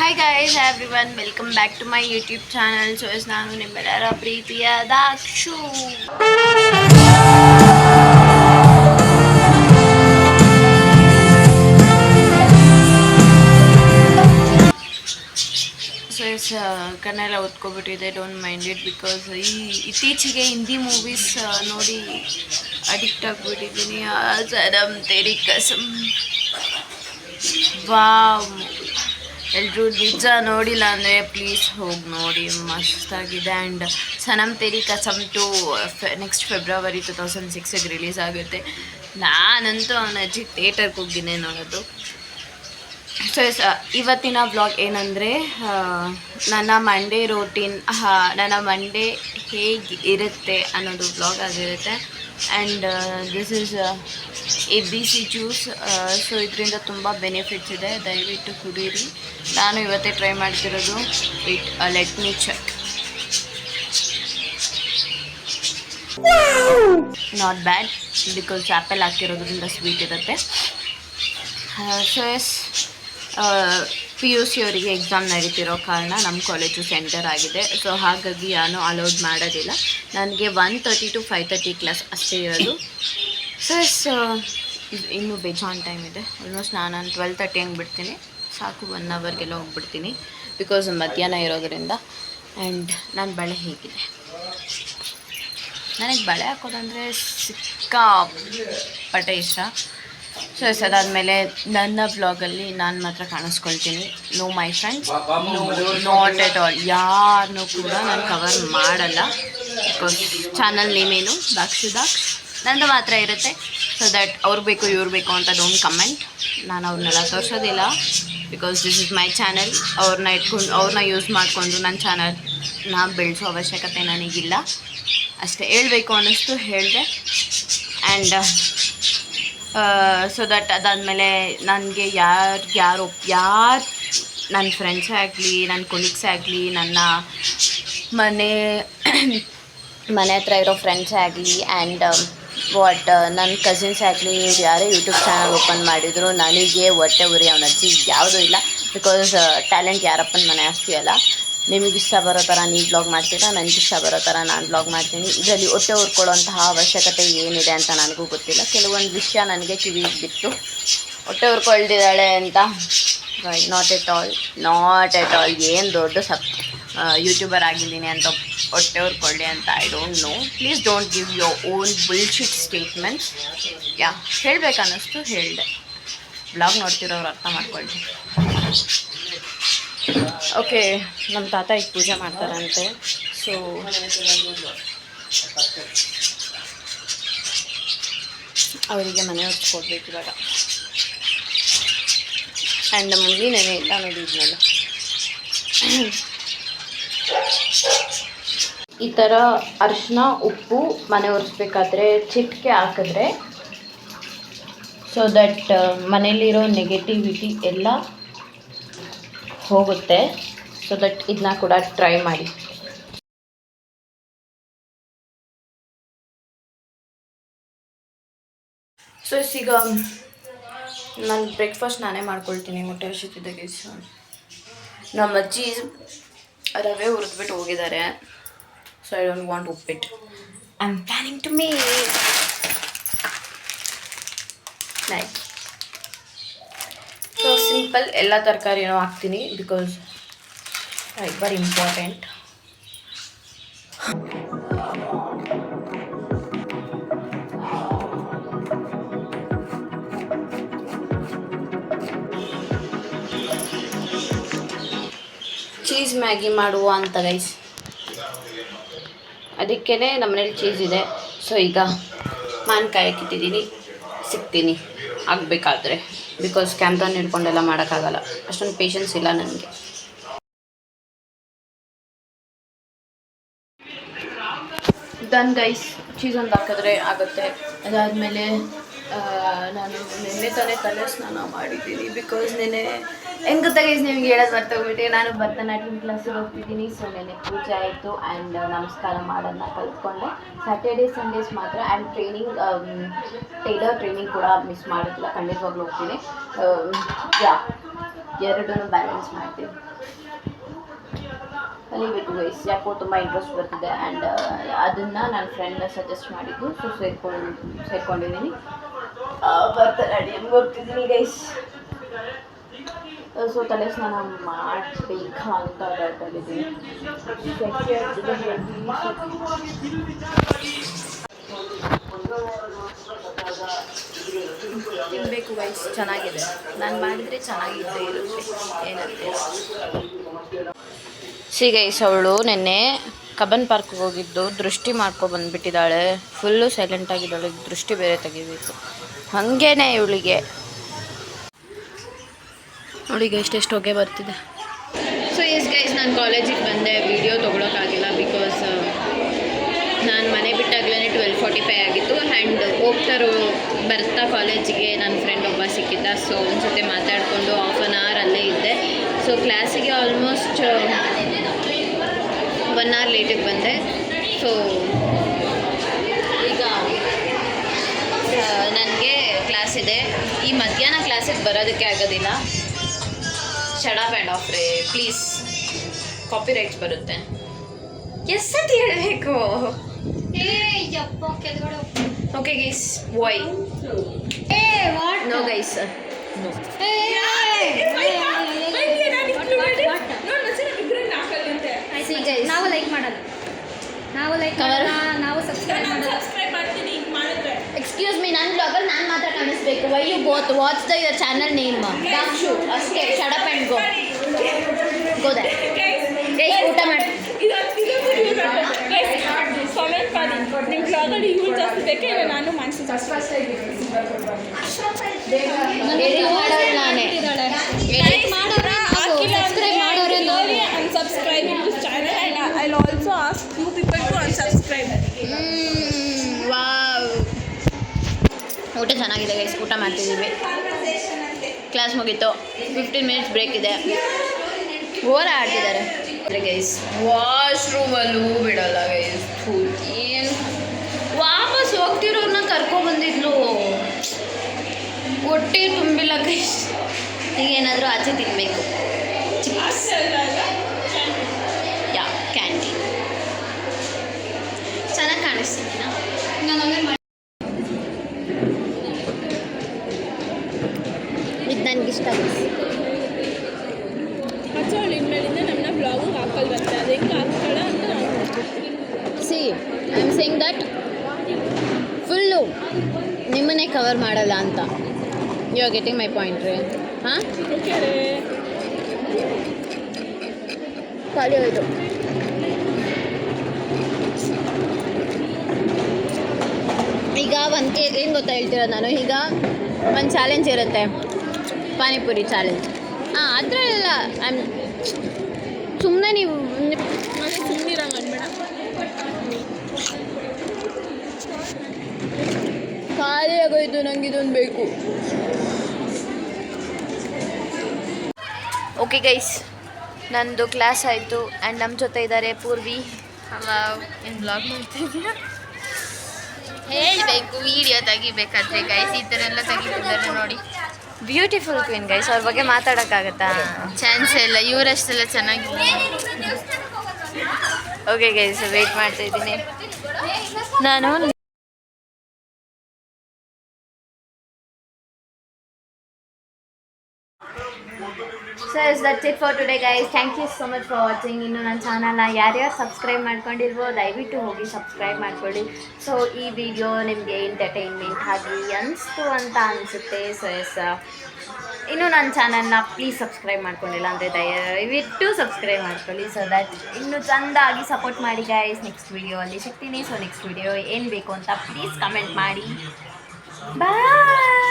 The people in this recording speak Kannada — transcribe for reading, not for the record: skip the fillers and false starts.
Hi guys everyone, welcome back to my YouTube channel. So ನಾನು ನಿಮ್ಮೆಲ್ಲರ ಪ್ರೀತಿಯ ದಾಕ್ಷು. ಸೊ ಕನ್ನೆಲ್ಲ ಓದ್ಕೊಬಿಟ್ಟಿದೆ, ಡೋಂಟ್ ಮೈಂಡ್ ಇಟ್. ಬಿಕಾಸ್ ಇತ್ತೀಚೆಗೆ ಹಿಂದಿ ಮೂವೀಸ್ ನೋಡಿ ಅಡಿಕ್ಟ್ ಆಗಿಬಿಟ್ಟಿದ್ದೀನಿ. ಸನಮ್ ತೇರಿ ಕಸಮ್, ವಾವ್. ಎಲ್ಲರೂ ನಿಜ ನೋಡಿಲ್ಲ ಅಂದರೆ ಪ್ಲೀಸ್ ಹೋಗಿ ನೋಡಿ, ಮಸ್ತಾಗಿದೆ. And Sanam Teri Kasam two next February 2006 release ಆಗುತ್ತೆ. ನಾನಂತೂ ಅವನ ಅಜ್ಜಿ ಥಿಯೇಟರ್ಗೆ ಹೋಗಿನೇ ನೋಡೋದು. ಸೊ ಇವತ್ತಿನ ವ್ಲಾಗ್ ಏನಂದರೆ ನನ್ನ ಮಂಡೇ ರೋಟೀನ್, ನನ್ನ ಮಂಡೇ ಹೇಗೆ ಇರುತ್ತೆ ಅನ್ನೋದು ವ್ಲಾಗ್ ಆಗಿರುತ್ತೆ. And this is ABC juice. So ಇದರಿಂದ ತುಂಬ ಬೆನಿಫಿಟ್ಸ್ ಇದೆ, ದಯವಿಟ್ಟು ಕುಡೀರಿ. ನಾನು ಇವತ್ತೇ ಟ್ರೈ ಮಾಡ್ತಿರೋದು. Let me check. Not bad, because apple ಹಾಕಿರೋದ್ರಿಂದ ಸ್ವೀಟ್ ಇರುತ್ತೆ. ಸೊ PUC ಅವರಿಗೆ ಎಕ್ಸಾಮ್ ನಡೀತಿರೋ ಕಾರಣ ನಮ್ಮ ಕಾಲೇಜು ಸೆಂಟರ್ ಆಗಿದೆ. ಸೊ ಹಾಗಾಗಿ ನಾನು ಅಲೌಡ್ ಮಾಡೋದಿಲ್ಲ. ನನಗೆ 1:30 to 5:30 ಕ್ಲಾಸ್ ಅಷ್ಟೇ ಇರೋದು. ಸೊ ಇನ್ನೂ ಬೇಜಾನ್ ಟೈಮ್ ಇದೆ. ಆಲ್ಮೋಸ್ಟ್ ನಾನು 12:30 ಹಂಗೆ ಬಿಡ್ತೀನಿ, ಸಾಕು. 1 ಅವರ್ಗೆಲ್ಲ ಹೋಗ್ಬಿಡ್ತೀನಿ, ಬಿಕಾಸ್ ಮಧ್ಯಾಹ್ನ ಇರೋದರಿಂದ. ಆ್ಯಂಡ್ ನನ್ನ ಬಳೆ ಹೇಗಿದೆ, ನನಗೆ ಬಳೆ ಹಾಕೋದಂದರೆ ಸಿಕ್ಕಾಪಟ್ಟೆ ಇಷ್ಟ. ಸೊ ಅದಾದಮೇಲೆ ನನ್ನ ಬ್ಲಾಗಲ್ಲಿ ನಾನು ಮಾತ್ರ ಕಾಣಿಸ್ಕೊಳ್ತೀನಿ. No my friends, not at all. ಯಾರನ್ನೂ ಕೂಡ ನಾನು ಕವರ್ ಮಾಡಲ್ಲ. ಬಿಕಾಸ್ ಚಾನಲ್ ನೇಮೇನು ದಾಕ್ಷು. ನಂದು ಮಾತ್ರ ಇರುತ್ತೆ. ಸೊ ದ್ಯಾಟ್ ಅವ್ರು ಬೇಕು ಇವ್ರು ಬೇಕು ಅಂತ ಡೋಂಟ್ ಕಮೆಂಟ್. ನಾನು ಅವ್ರನ್ನೆಲ್ಲ ತೋರಿಸೋದಿಲ್ಲ, because this is my channel. ಅವ್ರನ್ನ ಯೂಸ್ ಮಾಡಿಕೊಂಡು ನನ್ನ ಚಾನಲ್ನ ಬೆಳೆಸೋ ಅವಶ್ಯಕತೆ ನನಗಿಲ್ಲ. ಅಷ್ಟೇ ಹೇಳಬೇಕು ಅನ್ನಿಸ್ತು, ಹೇಳಿದೆ. ಆ್ಯಂಡ್ ಸೊ ದಟ್ ಅದಾದಮೇಲೆ ನನಗೆ ಯಾರು ನನ್ನ ಫ್ರೆಂಡ್ಸೇ ಆಗಲಿ, ನನ್ನ ಕೊಲೀಗ್ಸೇ ಆಗಲಿ, ನನ್ನ ಮನೆ ಹತ್ರ ಇರೋ ಫ್ರೆಂಡ್ಸೇ ಆಗಲಿ, ಆ್ಯಂಡ್ ನನ್ನ ಕಸಿನ್ಸ್ ಆಗಲಿ, ಯಾರೇ ಯೂಟ್ಯೂಬ್ ಚಾನಲ್ ಓಪನ್ ಮಾಡಿದ್ರು ನನಗೆ ಹೊಟ್ಟೆ ಉರಿ ಅವನಜ್ಜಿ ಯಾವುದೂ ಇಲ್ಲ. ಬಿಕಾಸ್ ಟ್ಯಾಲೆಂಟ್ ಯಾರಪ್ಪನ ಮನೆ ಅಷ್ಟೇ. ನಿಮಗೆ ಇಷ್ಟ ಬರೋ ಥರ ನೀವು ಬ್ಲಾಗ್ ಮಾಡ್ತೀರಾ, ನನಗಿಷ್ಟ ಬರೋ ಥರ ನಾನು ಬ್ಲಾಗ್ ಮಾಡ್ತೀನಿ. ಇದರಲ್ಲಿ ಹೊಟ್ಟೆ ಹುರ್ಕೊಳ್ಳೋಂತಹ ಅವಶ್ಯಕತೆ ಏನಿದೆ ಅಂತ ನನಗೂ ಗೊತ್ತಿಲ್ಲ. ಕೆಲವೊಂದು ವಿಷಯ ನನಗೆ ಕಿವಿಗೆ ಬಿತ್ತು, ಹೊಟ್ಟೆ ಹುರ್ಕೊಳ್ತಿದ್ದಾಳೆ ಅಂತ. Not at all. ಏನು ದೊಡ್ಡ ಯೂಟ್ಯೂಬರ್ ಆಗಿದ್ದೀನಿ ಅಂತ ಹೊಟ್ಟೆ ಹುರ್ಕೊಳ್ಳಿ ಅಂತ I don't know. Please don't give your own bullshit statements. ಹೇಳಬೇಕನ್ನಿಸ್ತು, ಹೇಳಿದೆ. ಬ್ಲಾಗ್ ನೋಡ್ತಿರೋರು ಅರ್ಥ ಮಾಡ್ಕೊಳ್ತೀನಿ. ಓಕೆ, ನಮ್ಮ ತಾತ ಈಗ ಪೂಜೆ ಮಾಡ್ತಾರಂತೆ. ಸೊ ಅವರಿಗೆ ಮನೆ ಹೊಚ್ಕೊಡ್ಬೇಕು ಇವಾಗ. ಆ್ಯಂಡ್ ನಮ್ಮ ಮಮ್ಮಿ ನೆನೆ ಇಲ್ಲ ನೋಡಿದ್ನಲ್ಲ. ಈ ಥರ ಅರಿಶಿನ ಉಪ್ಪು ಮನೆ ಒರೆಸ್ಬೇಕಾದ್ರೆ ಚಿಟಿಕೆ ಹಾಕಿದ್ರೆ ಸೊ ದಟ್ ಮನೇಲಿರೋ ನೆಗೆಟಿವಿಟಿ ಎಲ್ಲ ಹೋಗುತ್ತೆ. ಸೊ ದಟ್ ಇದನ್ನ ಕೂಡ ಟ್ರೈ ಮಾಡಿ. ಸೊ ಈಗ ನಾನು ಬ್ರೇಕ್ಫಾಸ್ಟ್ ನಾನೇ ಮಾಡ್ಕೊಳ್ತೀನಿ. ಮೊಟ್ಟೆ ಹಸಿತಿದ್ದಾಗೆ ನಮ್ಮ ಅಜ್ಜಿ ರವೆ ಹುರಿದ್ಬಿಟ್ಟು ಹೋಗಿದ್ದಾರೆ. ಸೊ ಐ ಡೋಂಟ್ ವಾಂಟ್ ಉಪ್ಪಿಟ್ಟು. I am planning to make nice. So simple ಎಲ್ಲ ತರಕಾರಿನೂ ಹಾಕ್ತೀನಿ, because very important. Cheese Maggi ಮಾಡುವ ಅಂತ ಗೈಸ್, ಅದಕ್ಕೇ ನಮ್ಮನೇಲಿ ಚೀಸ್ ಇದೆ. ಸೊ ಈಗ ಮಾವಿನಕಾಯಿ ಹಾಕಿಟ್ಟಿದ್ದೀನಿ, ಸಿಗ್ತೀನಿ ಆಗಬೇಕಾದ್ರೆ. ಬಿಕಾಸ್ ಕ್ಯಾಮ್ರಾನ ಹಿಡ್ಕೊಂಡೆಲ್ಲ ಮಾಡೋಕ್ಕಾಗಲ್ಲ, ಅಷ್ಟೊಂದು ಪೇಷನ್ಸ್ ಇಲ್ಲ ನನಗೆ. ಡನ್ ಗೈಸ್, ಚೀಸ್ ಒಂದು ಹಾಕಿದ್ರೆ ಆಗುತ್ತೆ. ಅದಾದಮೇಲೆ ನಾನು ನೆನ್ನೆ ತಲೆ ಸ್ನಾನ ಮಾಡಿದ್ದೀನಿ. ಬಿಕಾಸ್ ನೆನ್ನೆ ಹೆಂಗೆ ಗೊತ್ತಾ ಗೈಸ್, ನಿಮ್ಗೆ ಹೇಳೋದು ಮರ್ತೋಗ್ಬಿಟ್ಟೆ. ನಾನು ಭರತನಾಟ್ಯಂ ಕ್ಲಾಸಿಗೆ ಹೋಗ್ತಿದ್ದೀನಿ. ಸೊ ನೆನ್ನೆ ಪೂಜೆ ಆಯಿತು ಆ್ಯಂಡ್ ನಮಸ್ಕಾರ ಮಾಡೋದನ್ನ ಕಲ್ತ್ಕೊಂಡೆ. ಸ್ಯಾಟರ್ಡೇ ಸಂಡೇಸ್ ಮಾತ್ರ. ಆ್ಯಂಡ್ ಟೈಲರ್ ಟ್ರೈನಿಂಗ್ ಕೂಡ ಮಿಸ್ ಮಾಡೋದಿಲ್ಲ, ಖಂಡಿತವಾಗ್ಲೂ ಹೋಗ್ತೀನಿ. ಎರಡೂ ಬ್ಯಾಲೆನ್ಸ್ ಮಾಡ್ತೀನಿ. ಕಲಿಬೇಕು ಗೈಸ್. ಯಾಕೋ ತುಂಬ ಇಂಟ್ರೆಸ್ಟ್ ಬರ್ತಿದೆ ಆ್ಯಂಡ್ ಅದನ್ನು ನನ್ನ ಫ್ರೆಂಡ್ ಸಜೆಸ್ಟ್ ಮಾಡಿದ್ದು. ಸೊ ಸೇರ್ಕೊಂಡಿದ್ದೀನಿ. ಭರತನಾಟ್ಯಮ್ಗೆ ಹೋಗ್ತಿದ್ದೀನಿ ಗೈಸ್. ಸೊ ತಲೆ ಸ್ನಾನ ಮಾಡಬೇಕಾ ಅಂತ ಡೌಟಲ್ಲಿದ್ದೀನಿ. ತಿನ್ನಬೇಕು ಗೈಸ್, ಚೆನ್ನಾಗಿದೆ. ನಾನು ಮಾಡಿದರೆ ಚೆನ್ನಾಗಿದ್ದೇ ಇರುತ್ತೆ. ಏನಂತೆ ಗೈಸ್, ಅವಳು ನೆನ್ನೆ ಕಬ್ಬನ್ ಪಾರ್ಕ್ಗೆ ಹೋಗಿದ್ದು ದೃಷ್ಟಿ ಬಂದುಬಿಟ್ಟಿದ್ದಾಳೆ. ಫುಲ್ಲು ಸೈಲೆಂಟ್ ಆಗಿದ್ದಾಳೆ. ದೃಷ್ಟಿ ಬೇರೆ ತೆಗಿಬೇಕು. ಹಾಗೇನೆ ಇವಳಿಗೆ ಎಷ್ಟೆಷ್ಟು ಹೊಗೆ ಬರ್ತಿದೆ. ಸೊ ಎಸ್ ಗೈಸ್, ನಾನು ಕಾಲೇಜಿಗೆ ಬಂದೆ. ವಿಡಿಯೋ ತೊಗೊಳಕ್ಕಾಗಿಲ್ಲ ಬಿಕಾಸ್ ನಾನು ಮನೆ ಬಿಟ್ಟಾಗಲೇ 12:45 ಆಗಿತ್ತು. ಆ್ಯಂಡ್ ಬರ್ತಾ ಕಾಲೇಜಿಗೆ ನನ್ನ ಫ್ರೆಂಡ್ ಒಬ್ಬ ಸಿಕ್ಕಿದ್ದ. ಸೊ ಒಂದು ಜೊತೆ ಮಾತಾಡಿಕೊಂಡು ಹಾಫ್ ಆನ್ ಅವರ್ ಅಲ್ಲೇ ಇದ್ದೆ. ಸೊ ಕ್ಲಾಸಿಗೆ ಆಲ್ಮೋಸ್ಟ್ 1 hour ಲೇಟಿಗೆ ಬಂದೆ. ಸೊ ಈಗ ನನಗೆ ಕ್ಲಾಸ್ ಇದೆ. ಈ ಮಧ್ಯಾಹ್ನ ಕ್ಲಾಸಿಗೆ ಬರೋದಕ್ಕೆ ಆಗೋದಿಲ್ಲ. ಶಟ್ ಅಪ್ ಆ್ಯಂಡ್ ಆಫ್ ರೇ ಪ್ಲೀಸ್, ಕಾಪಿ ರೈಟ್ಸ್ ಬರುತ್ತೆ. ಎಷ್ಟಂತ ಹೇಳಬೇಕು? Okay guys, why no guys, no. ನಾವು ಲೈಕ್ ಮಾಡಲ್ಲ, ನಾವು ಸಬ್ಸ್ಕ್ರೈಬ್ ಮಾಡ್ತೀನಿ. ಎಕ್ಸ್ಕ್ಯೂಸ್ ಮೀ, ನನ್ನ ಬ್ಲಾಗಲ್ಲಿ ನಾನು ಮಾತ್ರ ಕಾಣಿಸ್ಬೇಕು. Why you both watch the your channel name Dakshu ಅಷ್ಟೇ. Shut up and go that. Guys, ಊಟ ಮಾಡಿ ನಿಮ್ಮ ಬ್ಲಾಗಲ್ಲಿ ಇವ್ರು ಜಾಸ್ತಿ ಬೇಕೇ ಇಲ್ಲ, ನಾನು ಮನಸ್ಸು ಜಾಸ್ತಿ ನಾನೇ unsubscribe this channel and I'll also ask few people to unsubscribe. Wow, ಊಟ ಚೆನ್ನಾಗಿದೆ ಗೈಸ್. ಊಟ ಮಾಡ್ತಿದ್ದೀವಿ. ಕ್ಲಾಸ್ ಮುಗೀತು. 15 minutes ಬ್ರೇಕ್ ಇದೆ. ಓವರ್ ಆಡ್ತಿದ್ದಾರೆ ಗೈಸ್. ವಾಶ್ರೂಮಲ್ಲೂ ಬಿಡಲ್ಲ ಗೈಸ್. ಏನು ವಾಪಸ್ ಹೋಗ್ತಿರೋನ್ನ ಕರ್ಕೊಬಂದಿದ್ಲು. ಹೊಟ್ಟೆ ತುಂಬಿಲ್ಲ ಗೈಸ್. ಈಗ ಏನಾದರೂ ಆಚೆ ತಿನ್ನಬೇಕು. ಯಾ ಕ್ಯಾಂಟೀನ್ ಚೆನ್ನಾಗಿ ಕಾಣಿಸ್ತಿದ್ದೀನ. ಇದು ನನಗಿಷ್ಟ. ಹಚ್ಚೋಳು ಇನ್ಮೇಲಿಂದ ನಮ್ಮ ಬ್ಲಾಗು ಹಾಕಲ್ ಬರ್ತದೆ. ಅದು ಹೆಂಗೆ ಹಾಕ್ತಾಳ ಅಂತ ನಾವು see I am saying that full ನಿಮ್ಮನ್ನೇ ಕವರ್ ಮಾಡಲ್ಲ ಅಂತ. You are getting my point ರೀ? ಹಾಂ, ಓಕೆ ರೀ. ಖಾಲಿ ಹೋಯ್ತು. ಈಗ ಏನು ಗೊತ್ತಾ ಹೇಳ್ತಿರೋದು ನಾನು. ಈಗ ಒಂದು ಚಾಲೆಂಜ್ ಇರುತ್ತೆ, ಪಾನಿಪುರಿ ಚಾಲೆಂಜ್. ಅದರಲ್ಲ ಸುಮ್ಮನೆ ನೀವು ಸುಮ್ಮನಿರಂಗೆ ಅನ್ಬೇಡ. ಖಾಲಿ ಆಗೋಯ್ತು, ನಂಗೆ ಇದೊಂದು ಬೇಕು. ಓಕೆ ಗೈಸ್, ನಂದು ಕ್ಲಾಸ್ ಆಯಿತು ಆ್ಯಂಡ್ ನಮ್ಮ ಜೊತೆ ಇದ್ದಾರೆ ಪೂರ್ವಿ. ಏನು ಬ್ಲಾಗ್ ಮಾಡ್ತಾಯಿದ್ದೀರಾ? ಹೇಳಬೇಕು, ವೀಡಿಯೋ ತೆಗಿಬೇಕಾದ್ರೆ ಗೈಸ್. ಈ ಥರ ಎಲ್ಲ ತೆಗಿತಿದ್ದಾರೆ ನೋಡಿ. Beautiful queen guys. ಅವ್ರ ಬಗ್ಗೆ ಮಾತಾಡೋಕ್ಕಾಗತ್ತಾ? ಚಾನ್ಸೇ ಇಲ್ಲ. ಇವರಷ್ಟೆಲ್ಲ ಚೆನ್ನಾಗಿಲ್ಲ. ಓಕೆ ಗೈಸ್, ವೆಯ್ಟ್ ಮಾಡ್ತಾಯಿದ್ದೀನಿ ನಾನು. So that's it for today guys. Thank you so much for watching. ಇನ್ನು ನನ್ನ ಚಾನಲ್ನ ಯಾರ್ಯಾರು ಸಬ್ಸ್ಕ್ರೈಬ್ ಮಾಡ್ಕೊಂಡಿಲ್ವೋ ದಯವಿಟ್ಟು ಹೋಗಿ ಸಬ್ಸ್ಕ್ರೈಬ್ ಮಾಡ್ಕೊಳ್ಳಿ. ಸೊ ಈ ವಿಡಿಯೋ ನಿಮಗೆ ಎಂಟರ್ಟೈನ್ಮೆಂಟ್ ಆಗಿ ಅನಿಸ್ತು ಅಂತ ಅನಿಸುತ್ತೆ. ಸೊ ಎಸ್, ಇನ್ನು ನನ್ನ ಚಾನಲ್ನ ಪ್ಲೀಸ್ ಸಬ್ಸ್ಕ್ರೈಬ್ ಮಾಡ್ಕೊಂಡಿಲ್ಲ ಅಂದರೆ ದಯವಿಟ್ಟು ಸಬ್ಸ್ಕ್ರೈಬ್ ಮಾಡ್ಕೊಳ್ಳಿ. ಸೊ ದಟ್ ಇನ್ನೂ ಚೆಂದಾಗಿ ಸಪೋರ್ಟ್ ಮಾಡಿ ಗೈಸ್. ನೆಕ್ಸ್ಟ್ ವಿಡಿಯೋ ಅಲ್ಲಿ ಸಿಗ್ತೀನಿ. ಸೊ ನೆಕ್ಸ್ಟ್ ವಿಡಿಯೋ ಏನು ಬೇಕು ಅಂತ ಪ್ಲೀಸ್ ಕಮೆಂಟ್ ಮಾಡಿ. ಬಾಯ್.